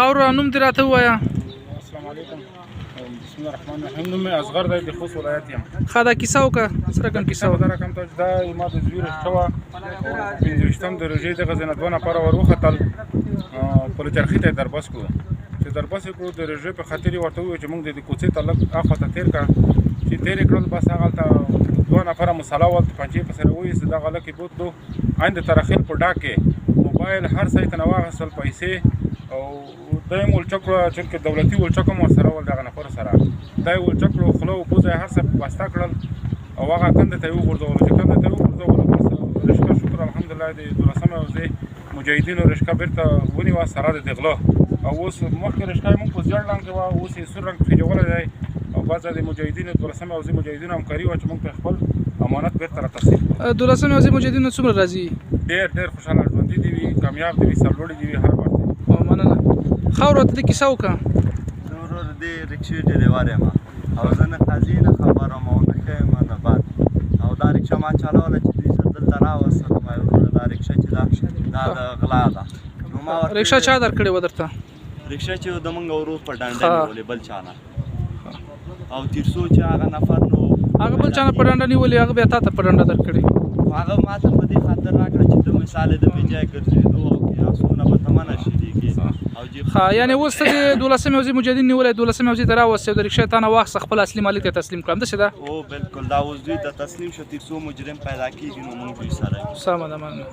خاوره نوم دې راته ووایه. السلام علیکم. بسم الله الرحمن الرحیم. نوم مې اصغر دی، د خوست ولایت یم. ښه دا کیسه وکړه، څه رقم کیسه دا رقم ته دا ما د زوی رشته وه، 25 د روژې دغه ځای نه 2 نفره ور وختل، پلچرخي ته یې دربس کړو. چې دربس یې کړو د روژې په خاطر یې ورته وویل چې موږ د کوڅې ته لږ اخوا ته تېر کړه. چې تېر یې کړل بس هغلته 2 نفره مساله ولته پنجې په سره وویستې، دغه هلک یې بوتلو عین د ترخیل په ډاګ کې موبایل هر ځای ته نه واخیستل، پیسې او دا یې ولچه کړه، چونکې دولتي ولچک هم ورسره ول دغه نفرو سره. دا یې ولچه کړو، خوله او پوزه یې هر څه بسته کړل او هغه کنده ته یې وغورځولو. چې کنده ته یې وغورځولو بس رشقه شکر الحمدلله د 12مې حوزې مجاهدینو رشقه بېرته ونیوه سره د غله. او اوس مخکې رشقه یې مونږ په زیړ رنګ کې وه، اوس یې سور رنګ خېجولی دی او بعضه د مجاهدینو 12مې حوزې مجاهدینو همکاري وه چې مونږ ته خپل امانت بېرته را تحصیل کړو. 12مې حوزې مجاهدینو څومره راځي؟ ډېر خوشحاله ژوندي دي وي، کامیاب دي وي، سرلوړي دي وي، هر وخت دي. مننه. خاوره ته دې کیسه وکړه. زه ورور دې رکشې ډریور یم او زه نه قاضي نه خبرم او نه ښه یم نه بد. او دا رکشه ما چلوله چې دوی زه دلته راوستلم. وایي وروره دا رکشه چې دا د غلا ده. نو ما ورته رکشه چا درکړې وه درته؟ رکشه چې د موږ ورور په ډنډه نیولې بل چا نه، او تیرسو چې هغه نفر نو هغه بل چا نه په ډنډه نیولې، هغه بیا تا ته په ډنډه درکړې. هغه ما ته په دې خاطر راکړه چې د مثال د میجای ګرځېدو او قیاسونه به ته منع شي دې کې او ښه یعنې اوس ته د 12مې حوزې مجاهدین نیولی، 12مې حوزې ته راوستې او د رکشې تا نه واخیسته، خپل اصلي مالک ته تسلیم کړه، همداسې ده؟ او بالکل دا اوس دوی ته تسلیم شو، تر څو مجرم پیدا کېږي نو موږ دوی سره یو. سمه ده، مننه.